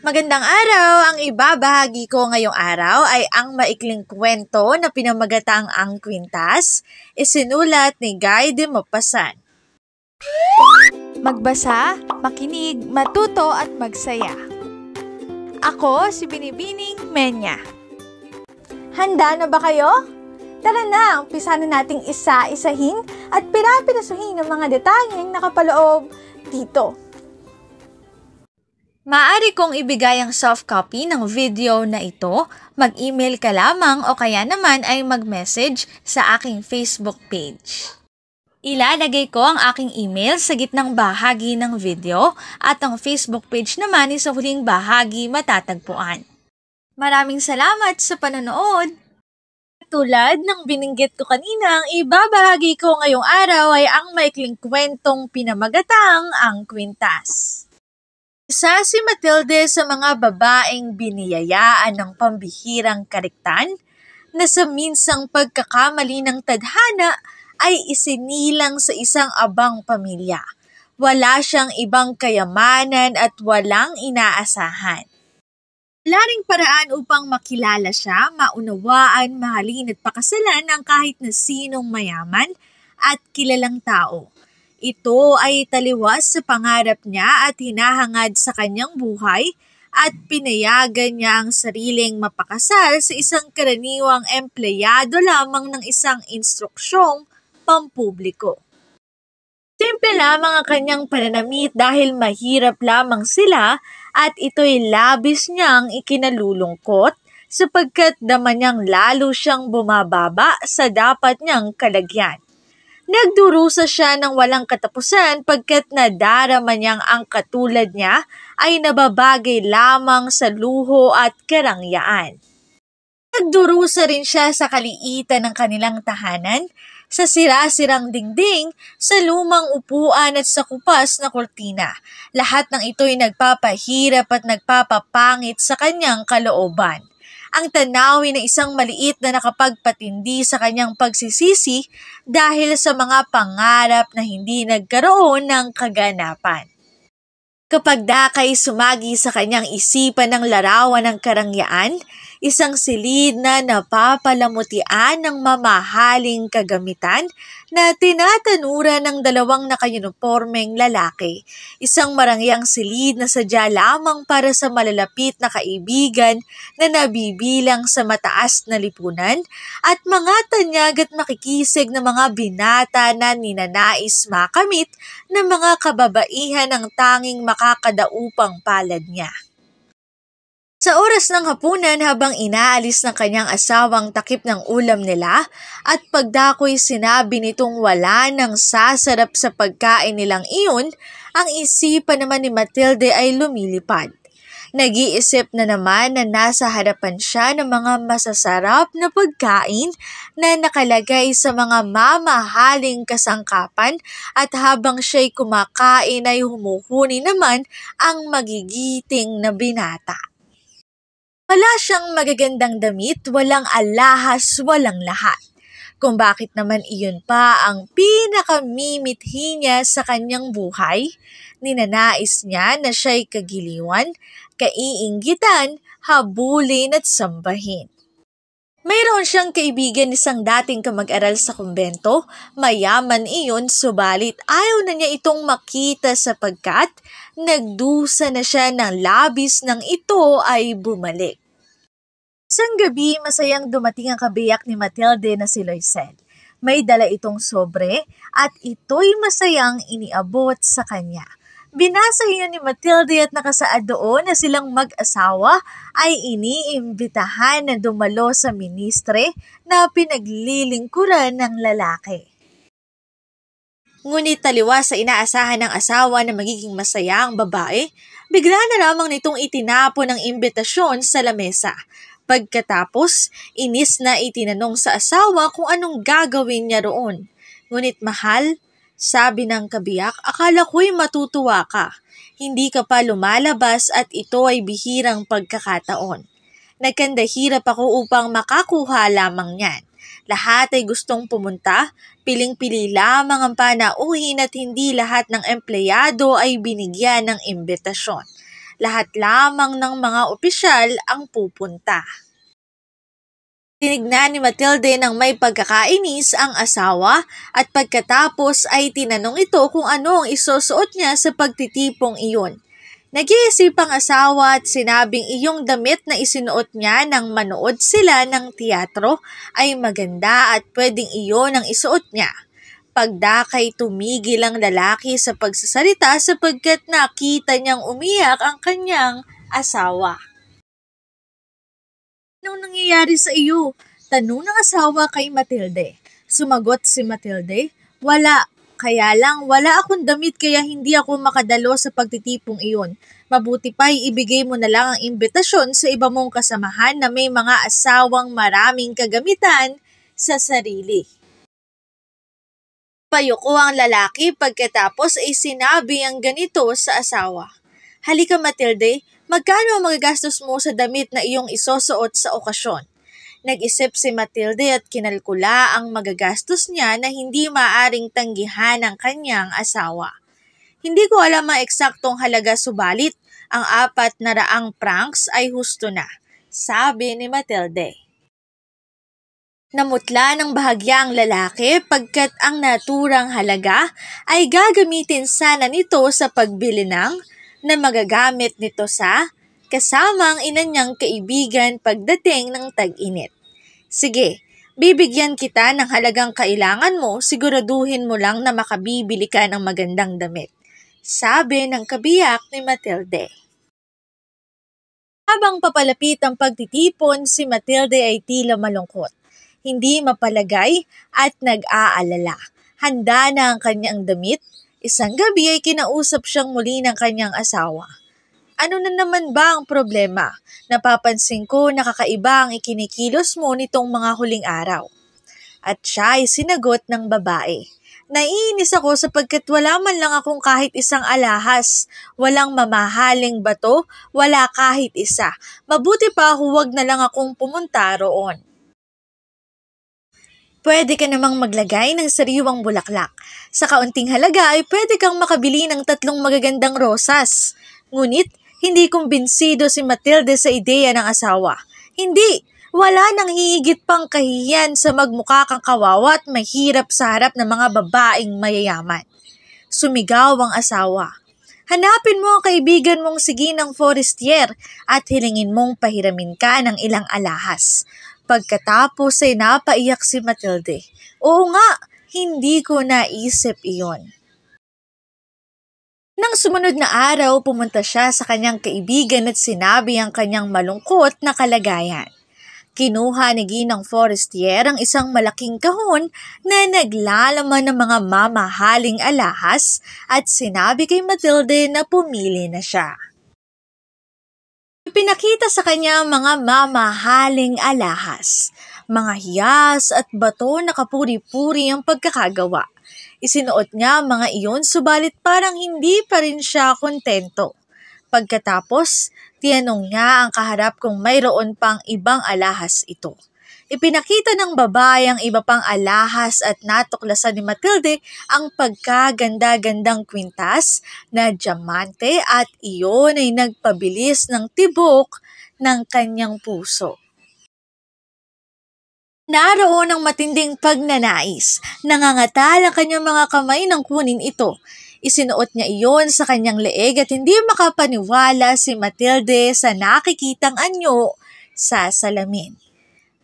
Magandang araw! Ang ibabahagi ko ngayong araw ay ang maikling kwento na pinamagatang Ang Kwintas, isinulat ni Guy de Maupassant. Magbasa, makinig, matuto at magsaya. Ako si Binibining Menya. Handa na ba kayo? Tara na, umpisa na nating isa-isahin at pirapirasuhin ang mga detalyeng nakapaloob dito. Maaari kong ibigay ang soft copy ng video na ito, mag-email ka lamang o kaya naman ay mag-message sa aking Facebook page. Ilalagay ko ang aking email sa gitnang bahagi ng video at ang Facebook page naman ay sa huling bahagi matatagpuan. Maraming salamat sa panonood! Tulad ng bininggit ko kanina, ang ibabahagi ko ngayong araw ay ang maikling kwentong pinamagatang Ang Kwintas. Isa si Matilde sa mga babaeng biniyayaan ng pambihirang karektan na sa minsang pagkakamali ng tadhana ay isinilang sa isang abang pamilya. Wala siyang ibang kayamanan at walang inaasahan. Wala ring paraan upang makilala siya, maunawaan, mahalin at pakasalan ng kahit na sinong mayaman at kilalang tao. Ito ay taliwas sa pangarap niya at hinahangad sa kanyang buhay at pinayagan niya ang sariling mapakasal sa isang karaniwang empleyado lamang ng isang instruksyong pampubliko. Simple lamang ang kanyang pananamit dahil mahirap lamang sila at ito'y labis niyang ikinalulungkot sapagkat dama niyang lalo siyang bumababa sa dapat niyang kalagyan. Nagdurusa siya ng walang katapusan pagkat nadarama niyang ang katulad niya ay nababagay lamang sa luho at karangyaan. Nagdurusa rin siya sa kaliitan ng kanilang tahanan, sa sira-sirang dingding, sa lumang upuan at sa kupas na kurtina. Lahat ng ito'y nagpapahirap at nagpapapangit sa kanyang kalooban. Ang tanawin ng isang maliit na nakapagpatindi sa kanyang pagsisisi dahil sa mga pangarap na hindi nagkaroon ng kaganapan. Kapag dakay sumagi sa kanyang isipan ng larawan ng karangyaan, isang silid na napapalamutian ng mamahaling kagamitan na tinatanuran ng dalawang nakayunipormeng lalaki. Isang marangyang silid na sadya lamang para sa malalapit na kaibigan na nabibilang sa mataas na lipunan at mga tanyag at makikisig na mga binata na ninanais makamit ng mga kababaihan ng tanging makakadaupang palad niya. Sa oras ng hapunan habang inaalis ng kanyang asawang takip ng ulam nila at pagdako'y sinabi nitong wala nang sasarap sa pagkain nilang iyon, ang isipan naman ni Matilde ay lumilipad. Nag-iisip na naman na nasa harapan siya ng mga masasarap na pagkain na nakalagay sa mga mamahaling kasangkapan at habang siya'y kumakain ay humuhuni naman ang magigiting na binata. Wala siyang magagandang damit, walang alahas, walang lahat. Kung bakit naman iyon pa ang pinakamimithi niya sa kanyang buhay, ninanais niya na siya'y kagiliwan, kaiinggitan, habulin at sambahin. Mayroon siyang kaibigan isang dating kamag-aral sa kumbento, mayaman iyon subalit ayaw na niya itong makita sapagkat nagdusa na siya ng labis nang ito ay bumalik. Isang gabi masayang dumating ang kabiyak ni Matilde na si Loisel. May dala itong sobre at ito'y masayang iniabot sa kanya. Binasa niya ni Matilde at nakasaad doon na silang mag-asawa ay iniimbitahan na dumalo sa ministre na pinaglilingkuran ng lalaki. Ngunit taliwas sa inaasahan ng asawa na magiging masaya ang babae, bigla na lamang nitong itinapon ang imbitasyon sa lamesa. Pagkatapos, inis na itinanong sa asawa kung anong gagawin niya roon. Ngunit mahal, sabi ng kabiyak, akala ko'y matutuwa ka. Hindi ka pa lumalabas at ito ay bihirang pagkakataon. Nagkandahirap ako upang makakuha lamang niyan. Lahat ay gustong pumunta, piling-pili lamang ang panauhin at hindi lahat ng empleyado ay binigyan ng imbitasyon. Lahat lamang ng mga opisyal ang pupunta. Tinignan ni Matilde ng may pagkakainis ang asawa at pagkatapos ay tinanong ito kung ano ang isusuot niya sa pagtitipong iyon. Nag-iisip ang asawa at sinabing iyong damit na isinuot niya nang manood sila ng teatro ay maganda at pwedeng iyon ang isuot niya. Pagdakay tumigil ang lalaki sa pagsasalita sapagkat nakita niyang umiyak ang kanyang asawa. Anong nangyayari sa iyo? Tanong ng asawa kay Matilde. Sumagot si Matilde, wala. Kaya lang, wala akong damit kaya hindi ako makadalo sa pagtitipong iyon. Mabuti pa'y ibigay mo na lang ang imbitasyon sa iba mong kasamahan na may mga asawang maraming kagamitan sa sarili. Payuko ang lalaki pagkatapos ay sinabi ang ganito sa asawa. Halika Matilde, magkano ang magagastos mo sa damit na iyong isusuot sa okasyon? Nag-isip si Matilde at kinalkula ang magagastos niya na hindi maaring tanggihan ng kanyang asawa. Hindi ko alam ang eksaktong halaga subalit, ang 400 francs ay husto na, sabi ni Matilde. Namutla ng bahagya ang lalaki pagkat ang naturang halaga ay gagamitin sana nito sa pagbili na magagamit nito sa kasama ang ina niyang kaibigan pagdating ng tag-init. Sige, bibigyan kita ng halagang kailangan mo, siguraduhin mo lang na makabibili ka ng magandang damit, sabi ng kabiyak ni Matilde. Habang papalapit ang pagtitipon, si Matilde ay tila malungkot. Hindi mapalagay at nag-aalala. Handa na ang kanyang damit. Isang gabi ay kinausap siyang muli ng kanyang asawa. Ano na naman ba ang problema? Napapansin ko na kakaiba ang ikinikilos mo nitong mga huling araw. At siya ay sinagot ng babae. Naiinis ako sapagkat wala man lang akong kahit isang alahas. Walang mamahaling bato, wala kahit isa. Mabuti pa huwag na lang akong pumunta roon. Pwede ka namang maglagay ng sariwang bulaklak. Sa kaunting halaga ay pwede kang makabili ng 3 magagandang rosas. Ngunit, hindi kumbinsido si Matilde sa ideya ng asawa. Hindi! Wala nang hihigit pang kahihiyan sa magmukha kang kawawa at mahirap sa harap ng mga babaeng mayayaman. Sumigaw ang asawa. Hanapin mo ang kaibigan mong siginang forestier at hilingin mong pahiramin ka ng ilang alahas. Pagkatapos ay napaiyak si Matilde. Oo nga, hindi ko naisip iyon. Nang sumunod na araw, pumunta siya sa kanyang kaibigan at sinabi ang kanyang malungkot na kalagayan. Kinuha ni Ginang Forestier ang isang malaking kahon na naglalaman ng mga mamahaling alahas at sinabi kay Matilde na pumili na siya. Ipinakita sa kanya ang mga mamahaling alahas, mga hiyas at bato na kapuri-puri ang pagkakagawa. Isinuot niya ang mga iyon subalit parang hindi pa rin siya kontento. Pagkatapos, tinanong niya ang kaharap kung mayroon pang ibang alahas ito. Ipinakita ng babae ang iba pang alahas at natuklasan ni Matilde ang pagkaganda-gandang kwintas na diamante at iyon ay nagpabilis ng tibok ng kanyang puso. Naroon ang matinding pagnanais. Nangangatal ang kanyang mga kamay nang kunin ito. Isinuot niya iyon sa kanyang leeg at hindi makapaniwala si Matilde sa nakikitang anyo sa salamin.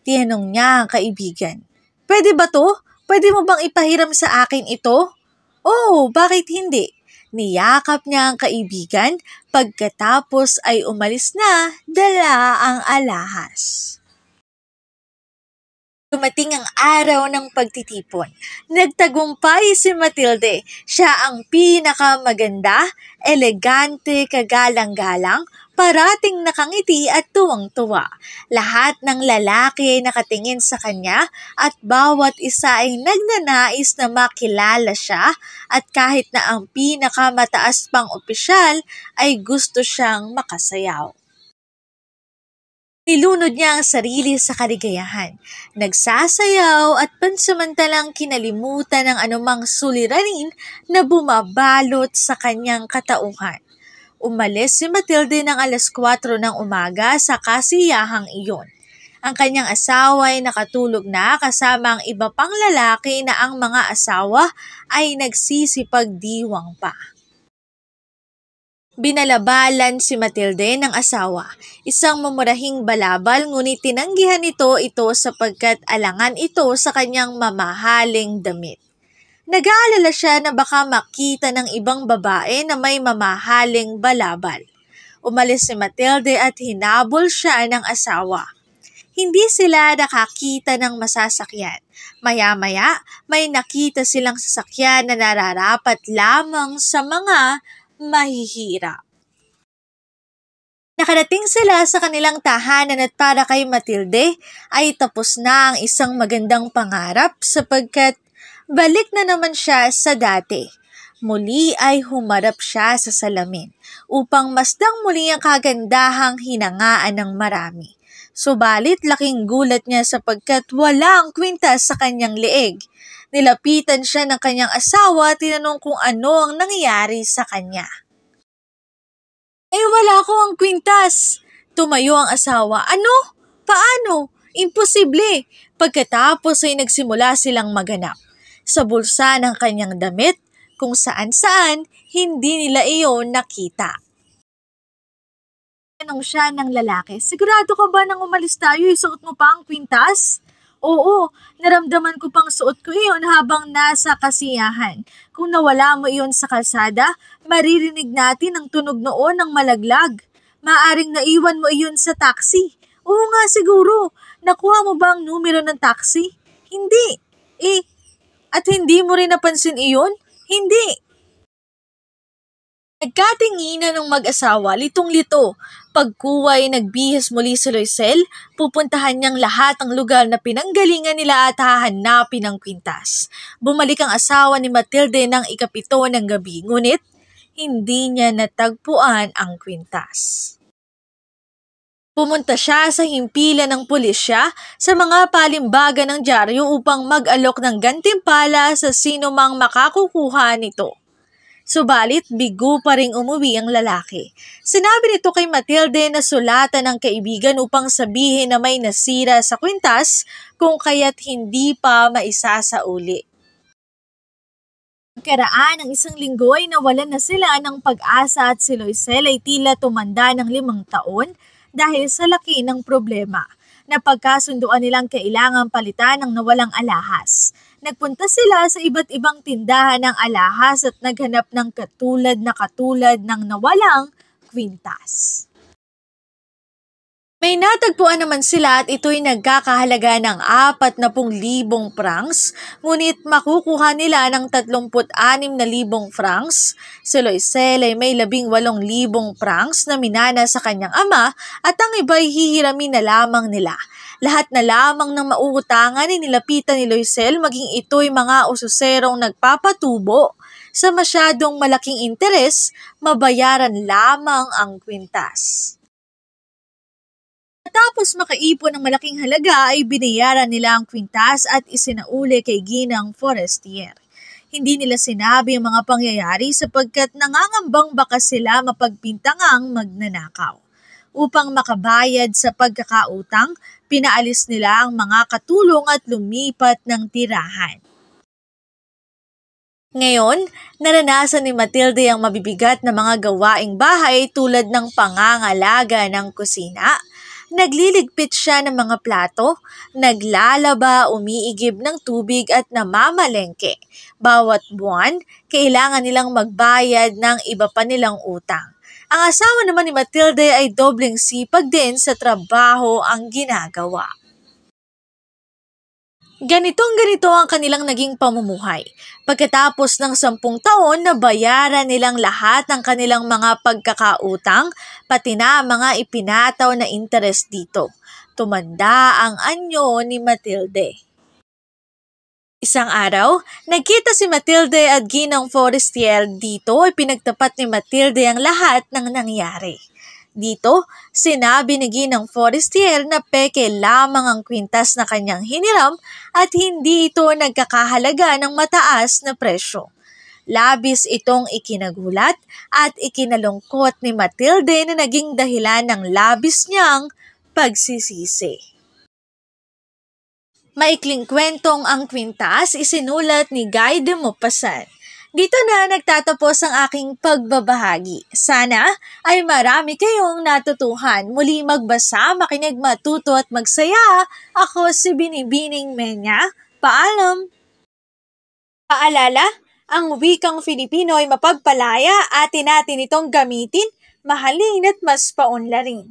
Tinanong niya ang kaibigan, pwede ba to? Pwede mo bang ipahiram sa akin ito? Oh, bakit hindi? Niyakap niya ang kaibigan, pagkatapos ay umalis na, dala ang alahas. Dumating ang araw ng pagtitipon. Nagtagumpay si Matilde. Siya ang pinakamaganda, elegante, kagalang-galang, parating nakangiti at tuwang-tuwa. Lahat ng lalaki ay nakatingin sa kanya at bawat isa ay nagnanais na makilala siya at kahit na ang pinakamataas pang opisyal ay gusto siyang makasayaw. Nilunod niya ang sarili sa kaligayahan. Nagsasayaw at pansamantalang kinalimutan ang anumang suliranin na bumabalot sa kanyang katauhan. Umalis si Matilde ng 4:00 ng umaga sa kasiyahang iyon. Ang kanyang asawa ay nakatulog na kasama ang iba pang lalaki na ang mga asawa ay nagsisipagdiwang pa. Binalabalan si Matilde ng asawa, isang mamurahing balabal ngunit tinanggihan ito sapagkat alangan ito sa kanyang mamahaling damit. Nag-aalala siya na baka makita ng ibang babae na may mamahaling balabal. Umalis si Matilde at hinabol siya ng asawa. Hindi sila nakakita ng masasakyan. Maya-maya, may nakita silang sasakyan na nararapat lamang sa mga mahihirap. Nakarating sila sa kanilang tahanan at para kay Matilde ay tapos na ang isang magandang pangarap sapagkat balik na naman siya sa dati. Muli ay humarap siya sa salamin upang masdang muli ang kagandahang hinangaan ng marami. Subalit laking gulat niya sapagkat wala ang kwintas sa kanyang leeg. Nilapitan siya ng kanyang asawa at tinanong kung ano ang nangyayari sa kanya. Wala ko ang kwintas! Tumayo ang asawa. Ano? Paano? Imposible! Pagkatapos ay nagsimula silang maganap. Sa bulsa ng kanyang damit, kung saan-saan, hindi nila iyon nakita. Tanong siya ng lalaki, sigurado ka ba nang umalis tayo, isuot mo pa ang kwintas? Oo, naramdaman ko pang suot ko iyon habang nasa kasiyahan. Kung nawala mo iyon sa kalsada, maririnig natin ang tunog noon ng malaglag. Maaring naiwan mo iyon sa taxi. Oo nga siguro, nakuha mo ba ang numero ng taxi? Hindi. At hindi mo rin napansin iyon? Hindi. Nagkatinginan ng mag-asawa, litong-lito. Pagkuway nagbihis muli si Loisel, pupuntahan niyang lahat ang lugar na pinanggalingan nila at hahanapin ang kwintas. Bumalik ang asawa ni Matilde ng 7 ng gabi, ngunit hindi niya natagpuan ang kwintas. Pumunta siya sa himpilan ng pulisya sa mga palimbagan ng dyaryo upang mag-alok ng gantimpala sa sino mang makakukuha nito. Subalit, bigo pa ring umuwi ang lalaki. Sinabi nito kay Matilde na sulatan ng kaibigan upang sabihin na may nasira sa kwintas kung kaya't hindi pa maisasauli. Karaan ng 1 linggo ay nawalan na sila ng pag-asa at si Loisel ay tila tumanda ng 5 taon dahil sa laki ng problema. Napagkasunduan nilang kailangang palitan ng nawalang alahas. Nagpunta sila sa iba't ibang tindahan ng alahas at naghanap ng katulad ng nawalang kwintas. May natagpuan naman sila at ito'y nagkakahalaga ng 40,000 francs, ngunit makukuha nila ng 36,000 francs. Si Loisel ay may 18,000 francs na minana sa kanyang ama at ang iba'y hihiramin na lamang nila. Lahat na lamang ng mauutangan ay nilapitan ni Loisel maging ito'y mga ususerong nagpapatubo. Sa masyadong malaking interes, mabayaran lamang ang kwintas. Matapos makaipon ng malaking halaga ay binayaran nila ang kwintas at isinauli kay Ginang Forestier. Hindi nila sinabi ang mga pangyayari sapagkat nangangambang baka sila mapagpintangang magnanakaw. Upang makabayad sa pagkakautang, pinaalis nila ang mga katulong at lumipat ng tirahan. Ngayon, naranasan ni Matilde ang mabibigat na mga gawaing bahay tulad ng pangangalaga ng kusina. Nagliligpit siya ng mga plato, naglalaba, umiigib ng tubig at namamalengke. Bawat buwan, kailangan nilang magbayad ng iba pa nilang utang. Ang asawa naman ni Matilde ay dobleng sipag din sa trabaho ang ginagawa. Ganito ang kanilang naging pamumuhay. Pagkatapos ng 10 taon, nabayaran nilang lahat ng kanilang mga pagkakautang, pati na mga ipinataw na interes dito. Tumanda ang anyo ni Matilde. Isang araw, nagkita si Matilde at Ginang Forestier dito ay pinagtapat ni Matilde ang lahat ng nangyari. Dito, sinabi ni Ginang Forestier na peke lamang ang kwintas na kanyang hiniram at hindi ito nagkakahalaga ng mataas na presyo. Labis itong ikinagulat at ikinalungkot ni Matilde na naging dahilan ng labis niyang pagsisisi. Maikling kwentong ang kwintas isinulat ni Guy de Maupassant. Dito na nagtatapos ang aking pagbabahagi. Sana ay marami kayong natutuhan. Muli magbasa, makinig, matuto at magsaya. Ako si Binibining Menya. Paalam! Paalala, ang wikang Filipino ay mapagpalaya, atin natin itong gamitin, mahalin at mas paunlarin.